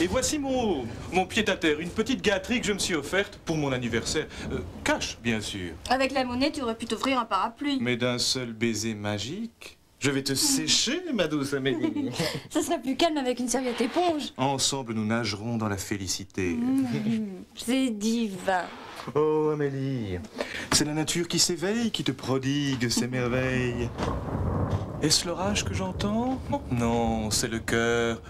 Et voici mon pied-à-terre, une petite gâterie que je me suis offerte pour mon anniversaire. Cash, bien sûr. Avec la monnaie, tu aurais pu t'offrir un parapluie. Mais d'un seul baiser magique, je vais te sécher, ma douce Amélie. Ça serait plus calme avec une serviette éponge. Ensemble, nous nagerons dans la félicité. C'est divin. Oh, Amélie, c'est la nature qui s'éveille, qui te prodigue ses merveilles. Est-ce l'orage que j'entends? Non, c'est le cœur.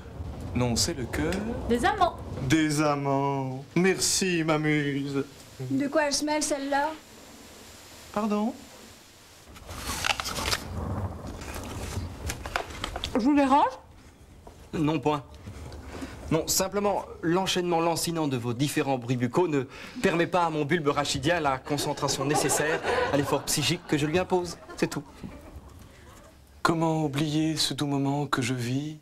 Non, c'est le cœur. Des amants. Des amants. Merci, ma muse. De quoi elle se mêle, celle-là? Pardon? Je vous dérange? Non, point. Non, simplement, l'enchaînement lancinant de vos différents bruits buccaux ne permet pas à mon bulbe rachidien la concentration nécessaire à l'effort psychique que je lui impose. C'est tout. Comment oublier ce doux moment que je vis?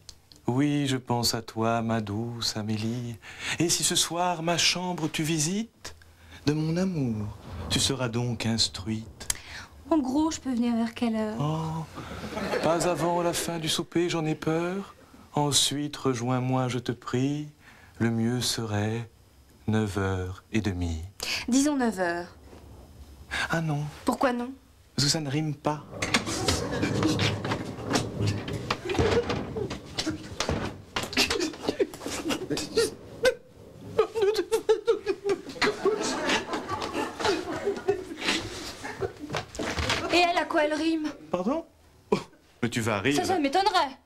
Oui, je pense à toi, ma douce Amélie. Et si ce soir ma chambre tu visites, de mon amour, tu seras donc instruite. En gros, je peux venir vers quelle heure? Oh, pas avant la fin du souper, j'en ai peur. Ensuite, rejoins-moi, je te prie. Le mieux serait 9h30. Disons 9h. Ah non, Pourquoi non? parce que ça ne rime pas. Et elle, à quoi elle rime? Pardon? Oh, mais tu vas rire. Ça m'étonnerait.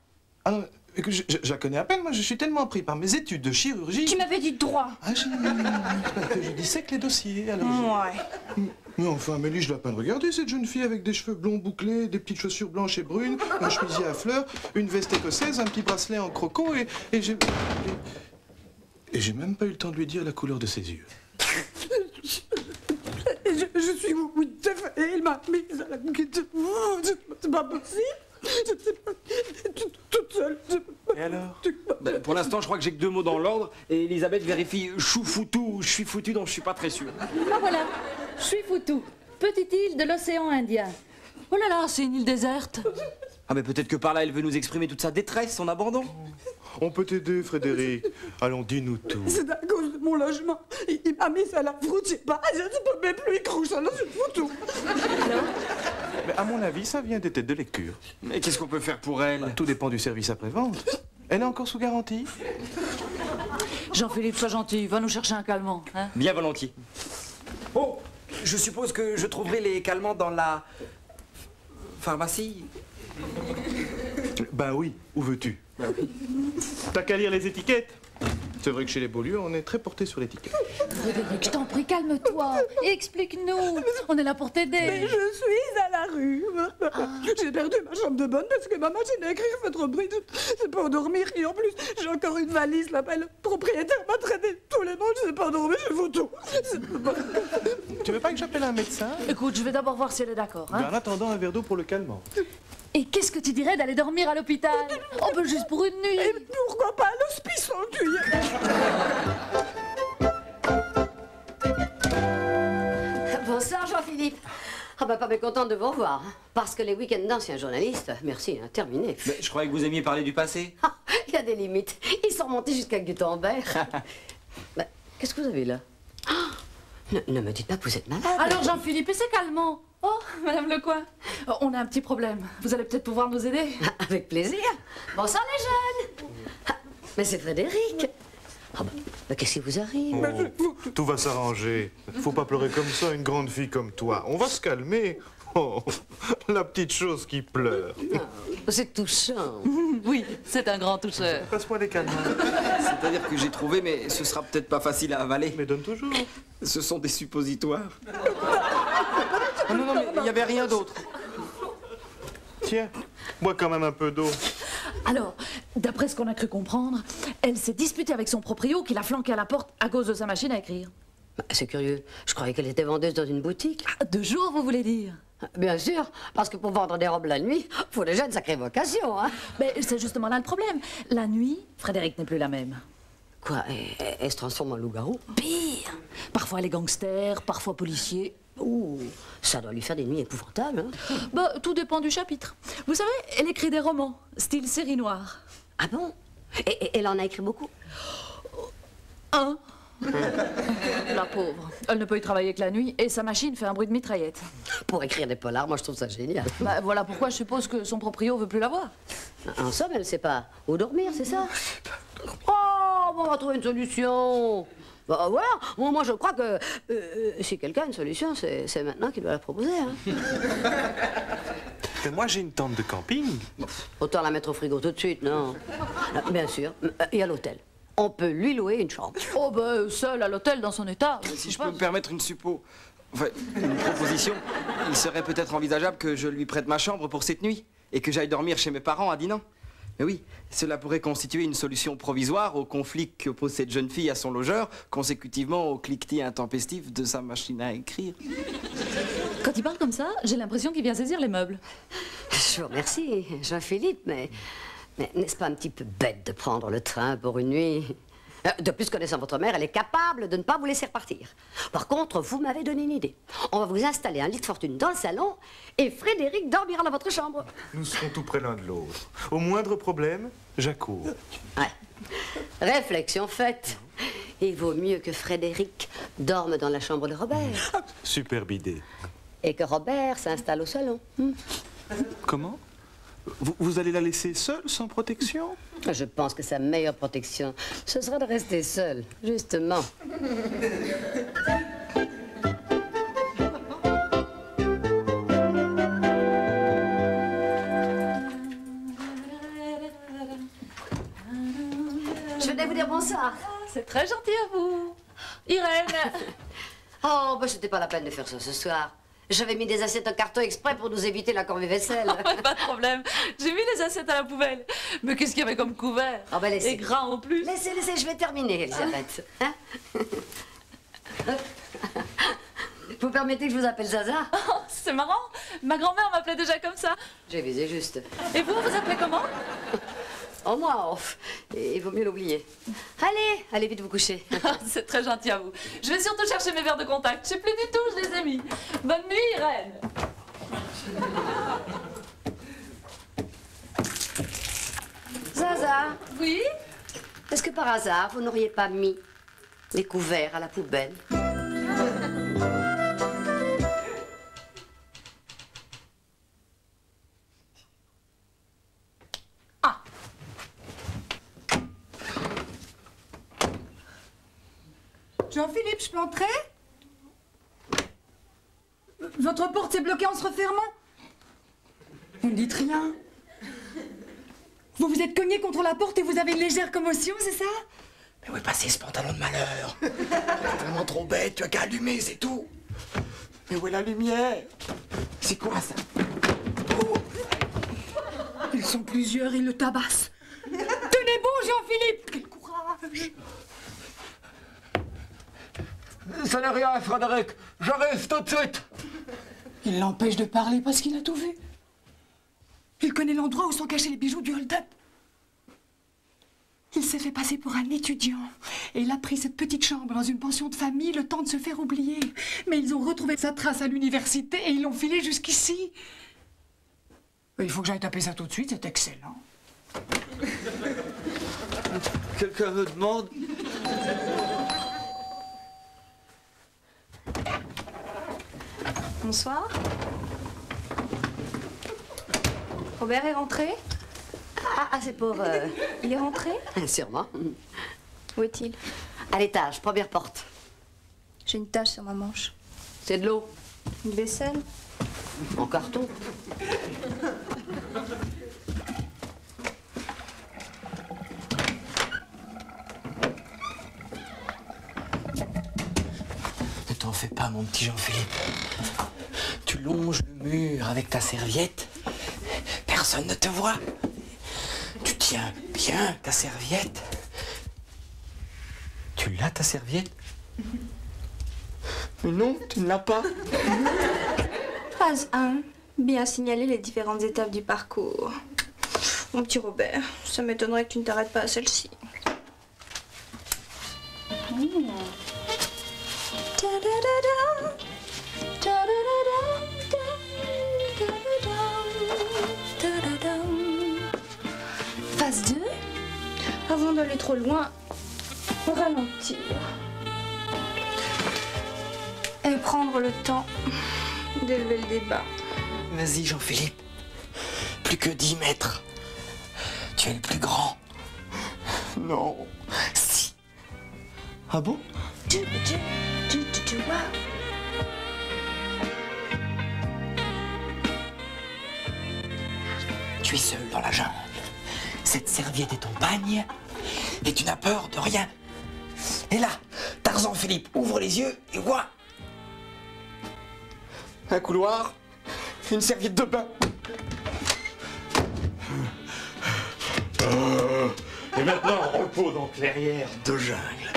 Ah non, écoute, je la connais à peine, moi je suis tellement pris par mes études de chirurgie. Tu m'avais dit droit. Ah, je dissèque les dossiers, alors. Ouais. Mais enfin, Amélie, je l'ai à peine regardé, cette jeune fille avec des cheveux blonds bouclés, des petites chaussures blanches et brunes, un chemisier à fleurs, une veste écossaise, un petit bracelet en croco et j'ai... Et j'ai même pas eu le temps de lui dire la couleur de ses yeux. Je suis oui, il m'a mise à la guide. C'est pas possible. Je sais pas, toute seule. Et alors? Ben, pour l'instant, je crois que j'ai que 2 mots dans l'ordre et Elisabeth vérifie chou foutu ou je suis foutu, donc je suis pas très sûr. Ah voilà, je suis foutu. Petite île de l'océan Indien. Oh là là, c'est une île déserte. Ah mais peut-être que par là, elle veut nous exprimer toute sa détresse, son abandon. On peut t'aider, Frédéric. Allons, dis-nous tout. C'est à cause de mon logement. Il m'a mise à la froute, je sais pas. Je ne peux même plus y croire, là, c'est foutu. Mais à mon avis, ça vient des têtes de lecture. Mais qu'est-ce qu'on peut faire pour elle? Tout dépend du service après-vente. Elle est encore sous garantie? Jean-Philippe, sois gentil, va nous chercher un calmant. Hein? Bien volontiers. Oh, je suppose que je trouverai les calmants dans la... pharmacie. Ben oui, où veux-tu? T'as qu'à lire les étiquettes. C'est vrai que chez les Beaulieu, on est très porté sur l'étiquette. Frédéric, je t'en prie, calme-toi. Explique-nous. On est là pour Mais t'aider. je suis à la rue. J'ai perdu ma chambre de bonne parce que ma machine à écrire fait trop de bruit. C'est pas endormir. Et en plus, j'ai encore une valise là-bas. Le propriétaire m'a traité tous les mots. Je sais pas dormir, je fous tout. Tu veux pas que j'appelle un médecin? Écoute, je vais d'abord voir si elle est d'accord. Ben, Hein? en attendant, un verre d'eau pour le calmant. Et qu'est-ce que tu dirais d'aller dormir à l'hôpital? On peut juste pour une nuit. Et pourquoi pas à l'hospice en cuillère? Bonsoir Jean-Philippe. Ah bah pas mécontente de vous revoir. Hein. Parce que les week-ends d'anciens journalistes, merci, hein, terminé. Mais je croyais que vous aimiez parler du passé. Ah, il y a des limites. Ils sont remontés jusqu'à Gutenberg. Bah, qu'est-ce que vous avez là? Ah, ne me dites pas que vous êtes malade. Alors Jean-Philippe, et c'est calmant. Oh, Madame Lecoing, on a un petit problème. Vous allez peut-être pouvoir nous aider. Ah, avec plaisir. Bonsoir les jeunes. Ah, mais c'est Frédéric. Ah bah, qu'est-ce qui vous arrive? Oh, tout va s'arranger. Faut pas pleurer comme ça, une grande fille comme toi. On va se calmer. Oh, la petite chose qui pleure. Ah, c'est touchant. Oui, c'est un grand toucheur. Passe-moi les calmants. C'est-à-dire que j'ai trouvé, mais ce sera peut-être pas facile à avaler. Mais donne toujours. Ce sont des suppositoires. Ah non, mais il n'y avait rien d'autre. Tiens, bois quand même un peu d'eau. Alors, d'après ce qu'on a cru comprendre, elle s'est disputée avec son proprio qui l'a flanqué à la porte à cause de sa machine à écrire. Bah, c'est curieux. Je croyais qu'elle était vendeuse dans une boutique. Ah, 2 jours, vous voulez dire? Bien sûr, parce que pour vendre des robes la nuit, faut déjà une sacrée vocation, hein. Mais c'est justement là le problème. La nuit, Frédéric n'est plus la même. Quoi, elle se transforme en loup-garou? Pire. Parfois elle est gangster, parfois policier. Ouh, ça doit lui faire des nuits épouvantables, hein. Bah, tout dépend du chapitre. Vous savez, elle écrit des romans, style série noire. Ah bon? Et elle en a écrit beaucoup? 1. La pauvre. Elle ne peut y travailler que la nuit et sa machine fait un bruit de mitraillette. Pour écrire des polars, moi je trouve ça génial. Bah, voilà pourquoi je suppose que son proprio veut plus la voir. En somme, elle ne sait pas où dormir, c'est ça? Oh, bon, on va trouver une solution. Bah, voilà, moi je crois que si quelqu'un a une solution, c'est maintenant qu'il doit la proposer. Hein. Mais moi, j'ai une tente de camping. Autant la mettre au frigo tout de suite, non? Bien sûr, et à l'hôtel. On peut lui louer une chambre. Oh, bah, seule à l'hôtel dans son état. Si je peux me permettre une suppo... Enfin, une proposition, il serait peut-être envisageable que je lui prête ma chambre pour cette nuit et que j'aille dormir chez mes parents à Dinan. Mais oui, cela pourrait constituer une solution provisoire au conflit que pose cette jeune fille à son logeur, consécutivement au cliquetis intempestif de sa machine à écrire. Quand il parle comme ça, j'ai l'impression qu'il vient saisir les meubles. Je vous remercie, Jean-Philippe, mais n'est-ce pas un petit peu bête de prendre le train pour une nuit? De plus, connaissant votre mère, elle est capable de ne pas vous laisser repartir. Par contre, vous m'avez donné une idée. On va vous installer un lit de fortune dans le salon et Frédéric dormira dans votre chambre. Nous serons tout près l'un de l'autre. Au moindre problème, j'accours. Ouais. Réflexion faite. Il vaut mieux que Frédéric dorme dans la chambre de Robert. Superbe idée. Et que Robert s'installe au salon. Comment? Vous allez la laisser seule, sans protection? Je pense que sa meilleure protection, ce serait de rester seule, justement. Je venais vous dire bonsoir. C'est très gentil à vous. Irène. Oh, bah c'était pas la peine de faire ça ce soir. J'avais mis des assiettes en carton exprès pour nous éviter la corvée vaisselle. Pas de problème. J'ai mis les assiettes à la poubelle. Mais qu'est-ce qu'il y avait comme couvert? Oh, bah, laissez. Et gras en plus. Laissez, je vais terminer, Elisabeth. Hein? Vous permettez que je vous appelle Zaza? Oh, c'est marrant. Ma grand-mère m'appelait déjà comme ça. J'ai visé juste. Et vous, vous appelez comment? Oh, moi, il vaut mieux l'oublier. Allez vite vous coucher. C'est très gentil à vous. Je vais surtout chercher mes verres de contact. Je sais plus du tout, je les ai mis. Bonne nuit, Irène. Zaza, Oui? est-ce que par hasard, vous n'auriez pas mis les couverts à la poubelle? Jean-Philippe, je peux entrer? Votre porte s'est bloquée en se refermant? Vous ne dites rien? Vous vous êtes cogné contre la porte et vous avez une légère commotion, c'est ça? Mais où est passé ce pantalon de malheur? T'es vraiment trop bête, tu as qu'à allumer, c'est tout. Mais où est la lumière? C'est quoi ça? Ils sont plusieurs, ils le tabassent. Tenez bon, Jean-Philippe! Quel courage! Ça n'est rien, Frédéric. J'arrive tout de suite. Il l'empêche de parler parce qu'il a tout vu. Il connaît l'endroit où sont cachés les bijoux du hold-up. Il s'est fait passer pour un étudiant. Et il a pris cette petite chambre dans une pension de famille le temps de se faire oublier. Mais ils ont retrouvé sa trace à l'université et ils l'ont filé jusqu'ici. Il faut que j'aille taper ça tout de suite, c'est excellent. Quelqu'un me demande? Bonsoir. Robert est rentré? C'est pour... Il est rentré? Sûrement. Où est-il? À l'étage, première porte. J'ai une tache sur ma manche. C'est de l'eau. Une vaisselle? En carton. Ne t'en fais pas, mon petit Jean-Philippe. Tu longes le mur avec ta serviette. Personne ne te voit. Tu tiens bien ta serviette. Tu l'as, ta serviette? Mais non, tu ne l'as pas. Phase 1. Bien signaler les différentes étapes du parcours. Mon petit Robert, ça m'étonnerait que tu ne t'arrêtes pas à celle-ci. Phase 2. Avant d'aller trop loin, ralentir. Et prendre le temps d'élever le débat. Vas-y, Jean-Philippe. Plus que 10 mètres. Tu es le plus grand. Non. Si. Ah bon? Tu es seul dans la jungle. Cette serviette est ton bagne et tu n'as peur de rien. Et là, Tarzan Philippe ouvre les yeux et voit un couloir, une serviette de bain. Et maintenant, repos dans clairière de jungle.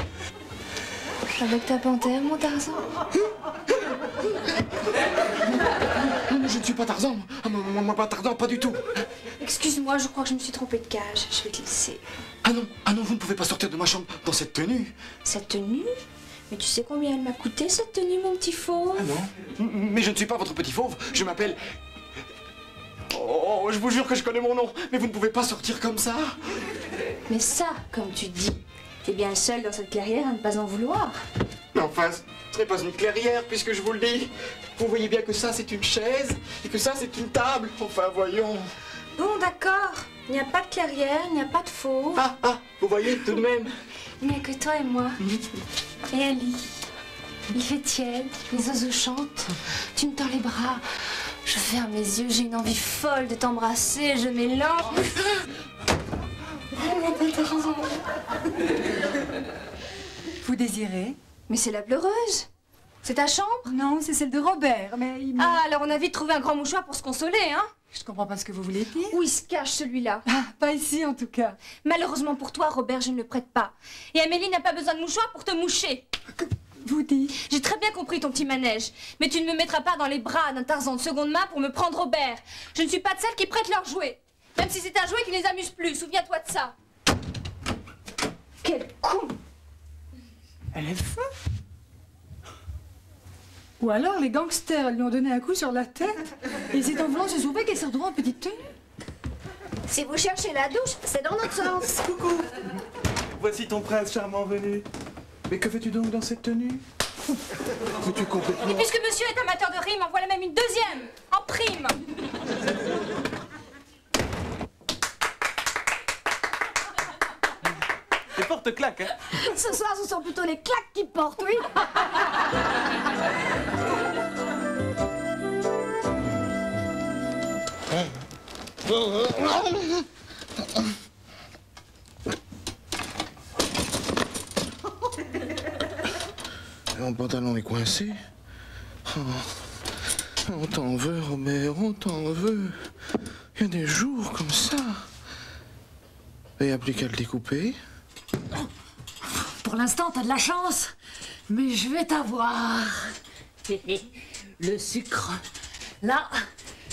Avec ta panthère, mon Tarzan? Non, je ne suis pas Tarzan. Moi, pas Tarzan, pas du tout. Excuse-moi, je crois que je me suis trompée de cage. Je vais te laisser. Ah non, vous ne pouvez pas sortir de ma chambre dans cette tenue. Cette tenue? Mais tu sais combien elle m'a coûté, cette tenue, mon petit fauve? Ah non, mais je ne suis pas votre petit fauve. Je m'appelle... Oh, je vous jure que je connais mon nom. Mais vous ne pouvez pas sortir comme ça. Mais ça, comme tu dis, t'es bien le seul dans cette clairière à ne pas en vouloir. Mais enfin, ce n'est pas une clairière, puisque je vous le dis. Vous voyez bien que ça, c'est une chaise, et que ça, c'est une table. Enfin, voyons. Bon, d'accord. Il n'y a pas de clairière, il n'y a pas de fauve. Ah, vous voyez, tout de même. Il n'y a que toi et moi. Et Ali. Il fait tiède, les oiseaux chantent. Tu me tends les bras. Je ferme les yeux, j'ai une envie folle de t'embrasser. Je m'élance. Vous désirez? Mais c'est la pleureuse. C'est ta chambre? Non, c'est celle de Robert, mais il m'a... Ah, alors on a vite trouvé un grand mouchoir pour se consoler, hein? Je comprends pas ce que vous voulez dire. Où il se cache, celui-là? Ah, pas ici, en tout cas. Malheureusement pour toi, Robert, je ne le prête pas. Et Amélie n'a pas besoin de mouchoir pour te moucher. Vous dites? J'ai très bien compris ton petit manège. Mais tu ne me mettras pas dans les bras d'un Tarzan de seconde main pour me prendre Robert. Je ne suis pas de celles qui prêtent leurs jouets. Même si c'est un jouet qui ne les amuse plus, souviens-toi de ça. Quel con! Elle est folle. Ou alors les gangsters lui ont donné un coup sur la tête et c'est en voulant se sauver qu'elle s'est retrouvée en petite tenue. Si vous cherchez la douche, c'est dans notre sens. Coucou. Voici ton prince charmant venu. Mais que fais-tu donc dans cette tenue? Es-tu complètement... Et puisque monsieur est amateur de rimes, en voilà même une deuxième, en prime. Les portes claquent, hein? Ce soir, ce sont plutôt les claques qui portent, oui. Mon pantalon est coincé. Oh. On t'en veut, Robert, on t'en veut. Il y a des jours comme ça. Il n'y a plus qu'à le découper. Pour l'instant, t'as de la chance, mais je vais t'avoir. Le sucre. Là,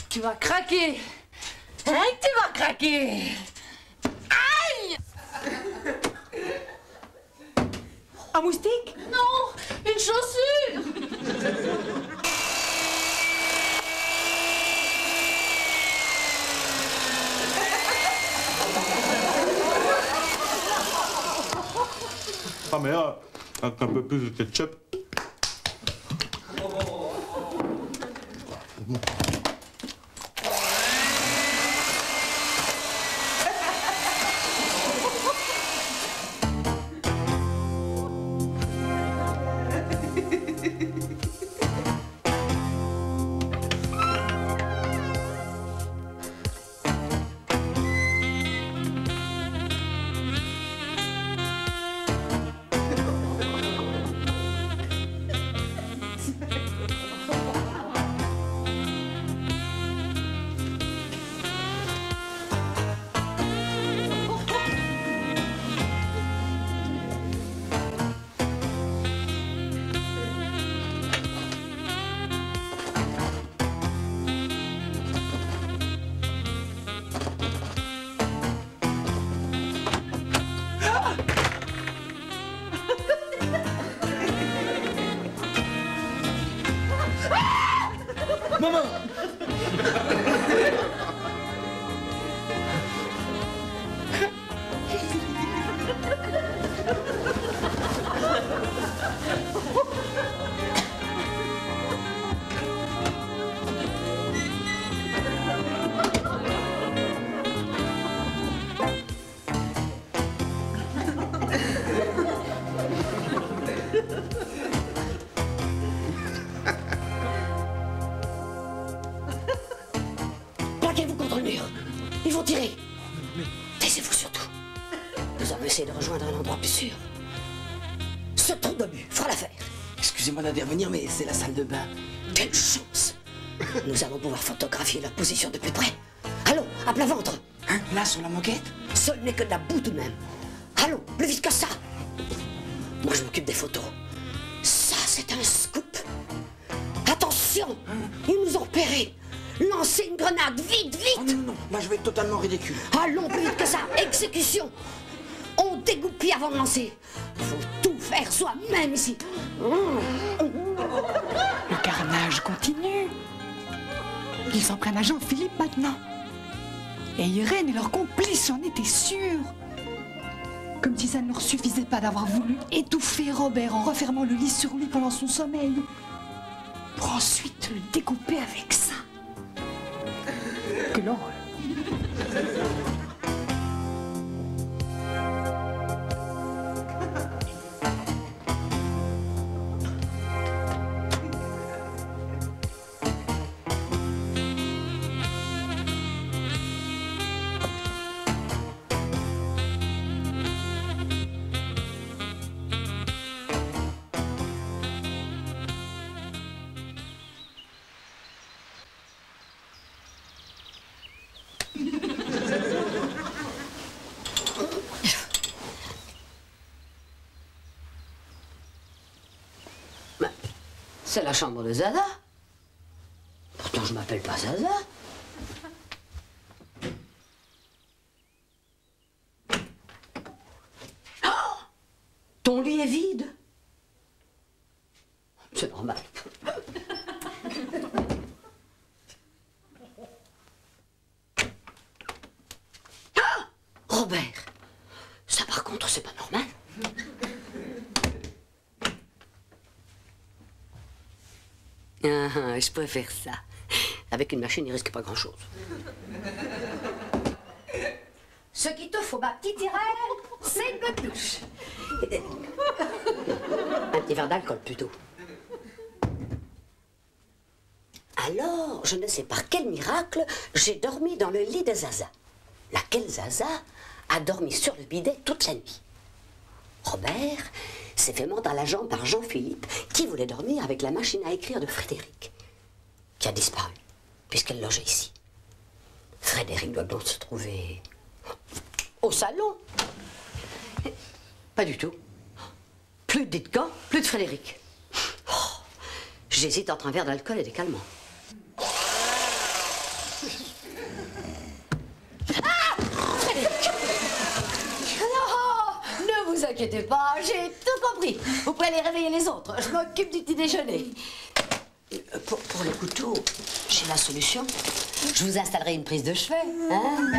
tu vas craquer. Hein, tu vas craquer. Aïe! Un moustique? Non, une chaussure. Ah mais là, avec un peu plus de ketchup. Maman! Plaquez-vous contre le mur. Ils vont tirer. Taisez-vous surtout. Nous allons essayer de rejoindre un endroit plus sûr. Ce trou de but fera l'affaire. Excusez-moi d'intervenir, mais c'est la salle de bain. Quelle chance! Nous allons pouvoir photographier leur position de plus près. Allons, à plat ventre. Hein? Là, sur la moquette? Ce n'est que de la boue tout de même. Allons, plus vite que ça. Moi, je m'occupe des photos. Ça, c'est un scoop. Attention, ils nous ont repérés. Lancez une grenade, vite, vite. Oh, non, non, non, moi je vais être totalement ridicule. Allons, plus vite que ça. Exécution. On dégoupille avant de lancer. Faut tout faire soi-même ici. Le carnage continue. Ils s'en prennent à Jean-Philippe maintenant. Et Irène et leurs complices, j'en étais sûre. Comme si ça ne leur suffisait pas d'avoir voulu étouffer Robert en refermant le lit sur lui pendant son sommeil. Pour ensuite le découper avec ça. Quelle horreur. C'est la chambre de Zaza. Pourtant, je m'appelle pas Zaza. Oh! Ton lit est vide. C'est normal. Ah! Robert, ça par contre, c'est pas normal. Ah, je préfère ça. Avec une machine, il risque pas grand-chose. Ce qu'il te faut, ma petite Irène, c'est une peluche. Un petit verre d'alcool, plutôt. Alors, je ne sais par quel miracle, j'ai dormi dans le lit de Zaza. Laquelle Zaza a dormi sur le bidet toute la nuit. Robert s'est fait mordre à la jambe par Jean-Philippe, qui voulait dormir avec la machine à écrire de Frédéric, qui a disparu, puisqu'elle logeait ici. Frédéric doit donc se trouver au salon. Pas du tout. Plus de Ditcan, plus de Frédéric. Oh, j'hésite entre un verre d'alcool et des calmants. Ah, Frédéric! Non, ne vous inquiétez pas, j'ai tout compris. Vous pouvez aller réveiller les autres. Je m'occupe du petit déjeuner. Pour le couteau, j'ai la solution. Je vous installerai une prise de chevet. Hein?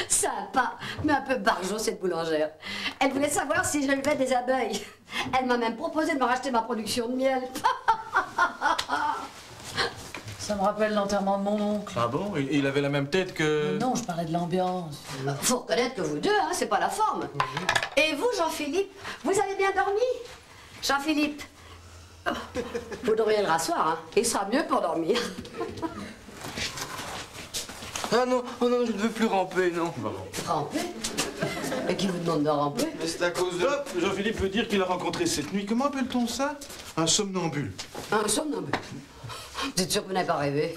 Sympa, mais un peu barjot cette boulangère. Elle voulait savoir si je levais des abeilles. Elle m'a même proposé de me racheter ma production de miel. Ça me rappelle l'enterrement de mon oncle. Ah bon? Il avait la même tête que... Non, je parlais de l'ambiance. Faut reconnaître que vous deux, hein, c'est pas la forme. Et vous, Jean-Philippe, vous avez bien dormi? Jean-Philippe, vous devriez le rasseoir, hein. Il sera mieux pour dormir. Ah non, oh non, je ne veux plus ramper, non. Ramper? Et qui vous demande de ramper? Mais c'est à cause de... Hop, Jean-Philippe veut dire qu'il a rencontré cette nuit. Comment appelle-t-on ça? Un somnambule. Un somnambule. Vous êtes sûr que vous n'avez pas rêvé?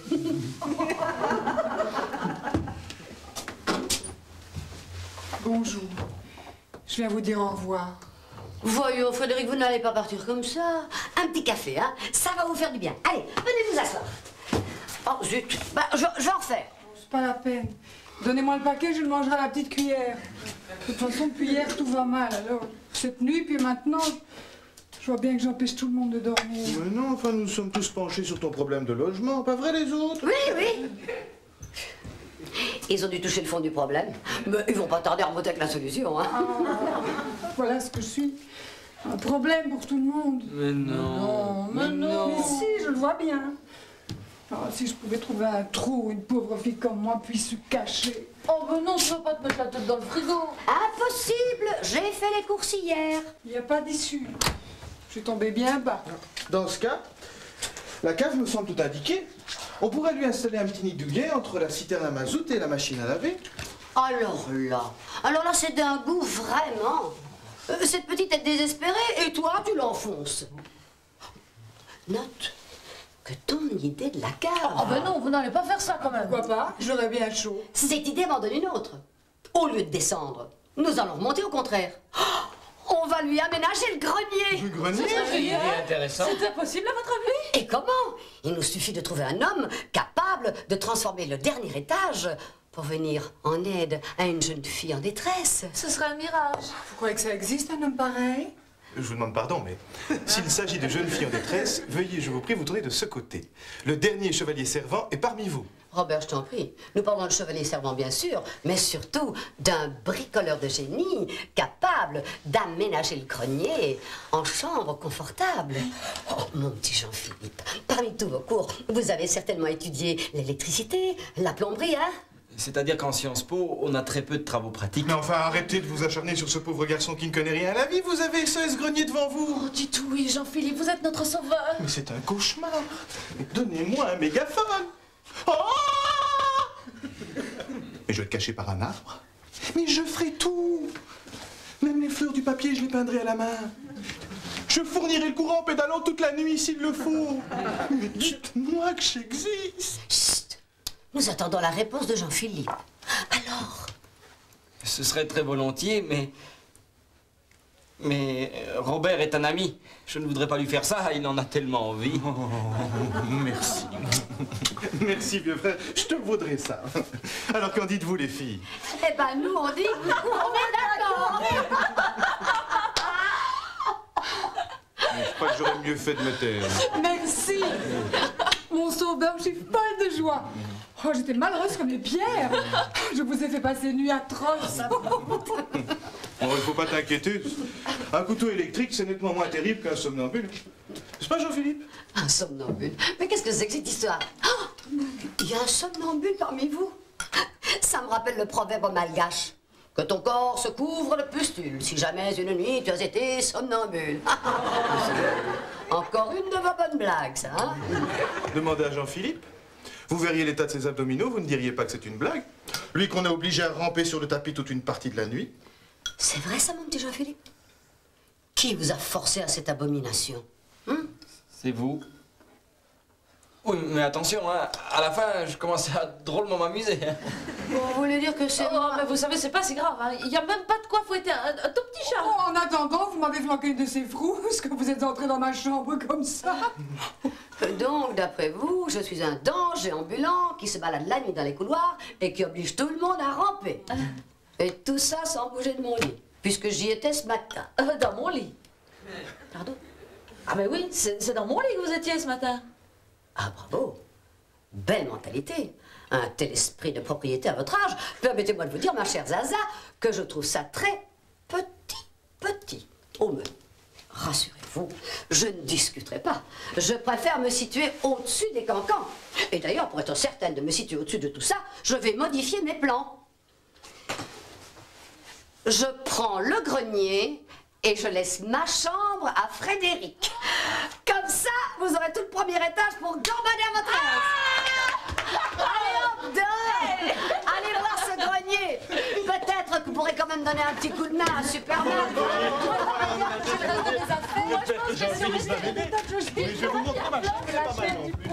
Bonjour. Je viens vous dire au revoir. Voyons, Frédéric, vous n'allez pas partir comme ça. Un petit café, hein? Ça va vous faire du bien. Allez, venez vous asseoir. Oh, zut. Bah, je vais en refaire. C'est pas la peine. Donnez-moi le paquet, je le mangerai à la petite cuillère. De toute façon, depuis hier, tout va mal. Alors, cette nuit, puis maintenant, je vois bien que j'empêche tout le monde de dormir. Mais non, enfin, nous sommes tous penchés sur ton problème de logement. Pas vrai, les autres? Oui, oui. Ils ont dû toucher le fond du problème. Mais ils vont pas tarder à remonter avec la solution, hein? Voilà ce que je suis. Un problème pour tout le monde. Mais non. Mais si, je le vois bien. Alors, si je pouvais trouver un trou où une pauvre fille comme moi puisse se cacher. Oh ben non, tu vas pas te mettre la tête dans le frigo. Impossible, j'ai fait les courses hier. Il n'y a pas d'issue. Je suis tombée bien bas. Dans ce cas, la cave me semble tout indiquée. On pourrait lui installer un petit nid douillet entre la citerne à mazout et la machine à laver. Alors là, c'est d'un goût vraiment. Cette petite est désespérée et toi, tu l'enfonces. Note que ton idée de la cave... Oh ben non, vous n'allez pas faire ça quand même. Pourquoi pas? J'aurais bien chaud. Cette idée m'en donne une autre. Au lieu de descendre, nous allons remonter au contraire. Oh, on va lui aménager le grenier. Le grenier? C'est intéressant. C'était possible à votre avis? Et comment? Il nous suffit de trouver un homme capable de transformer le dernier étage pour venir en aide à une jeune fille en détresse. Ce serait un mirage. Vous croyez que ça existe, un homme pareil? Je vous demande pardon, mais s'il s'agit de jeunes filles en détresse, veuillez, je vous prie, vous tourner de ce côté. Le dernier chevalier servant est parmi vous. Robert, je t'en prie, nous parlons de chevalier servant, bien sûr, mais surtout d'un bricoleur de génie capable d'aménager le grenier en chambre confortable. Oh, mon petit Jean-Philippe, parmi tous vos cours, vous avez certainement étudié l'électricité, la plomberie, hein? C'est-à-dire qu'en Sciences Po, on a très peu de travaux pratiques. Mais enfin, arrêtez de vous acharner sur ce pauvre garçon qui ne connaît rien à la vie. Vous avez ce grenier devant vous. Oh, dites oui, Jean-Philippe, vous êtes notre sauveur. Mais c'est un cauchemar. Donnez-moi un mégaphone. Oh! Mais je vais le cacher par un arbre. Mais je ferai tout. Même les fleurs du papier, je les peindrai à la main. Je fournirai le courant en pédalant toute la nuit s'il le faut. Mais dites-moi que j'existe. Chut! Nous attendons la réponse de Jean-Philippe. Alors? Ce serait très volontiers, mais Robert est un ami. Je ne voudrais pas lui faire ça, il en a tellement envie. Oh, merci. Merci, vieux frère. Je te vaudrais ça. Alors, qu'en dites-vous, les filles? Eh ben, nous, on dit on est d'accord. Je crois que j'aurais mieux fait de me taire. Merci. Mon sauveur, je suis folle de joie. Oh, j'étais malheureuse comme les pierres. Je vous ai fait passer une nuit atroce. Il ne faut pas t'inquiéter. Un couteau électrique, c'est nettement moins terrible qu'un somnambule. N'est-ce pas, Jean-Philippe? Un somnambule? Mais qu'est-ce que c'est que cette histoire? Oh, il y a un somnambule parmi vous? Ça me rappelle le proverbe malgache. Que ton corps se couvre de pustules, si jamais une nuit tu as été somnambule. Encore une de vos bonnes blagues, ça, hein? Demandez à Jean-Philippe. Vous verriez l'état de ses abdominaux, vous ne diriez pas que c'est une blague. Lui qu'on a obligé à ramper sur le tapis toute une partie de la nuit. C'est vrai ça, mon petit Jean-Philippe? Qui vous a forcé à cette abomination? C'est vous. Oui, mais attention, hein, à la fin, je commençais à drôlement m'amuser. Hein. Bon, vous voulez dire que c'est... Oh, mais vous savez, c'est pas si grave. Hein. Il n'y a même pas de quoi fouetter un tout petit chat. Oh, en attendant, vous m'avez flanqué une de ces frous, parce que vous êtes entré dans ma chambre comme ça. Donc, d'après vous, je suis un danger ambulant qui se balade la nuit dans les couloirs et qui oblige tout le monde à ramper. Et tout ça sans bouger de mon lit, puisque j'y étais ce matin. Dans mon lit. Pardon? Ah mais oui, c'est dans mon lit que vous étiez ce matin. Ah, bravo! Belle mentalité! Un tel esprit de propriété à votre âge. Permettez-moi de vous dire, ma chère Zaza, que je trouve ça très petit. Oh, mais rassurez-vous, je ne discuterai pas. Je préfère me situer au-dessus des cancans. Et d'ailleurs, pour être certaine de me situer au-dessus de tout ça, je vais modifier mes plans. Je prends le grenier et je laisse ma chambre à Frédéric. Comme ça, vous aurez tout le premier étage pour gambader à votre aise. Allez hop, dehors. Allez voir ce grenier. Peut-être que vous pourrez quand même donner un petit coup de main à Superman. Je vais vous montrer ma chambre, c'est pas mal non plus.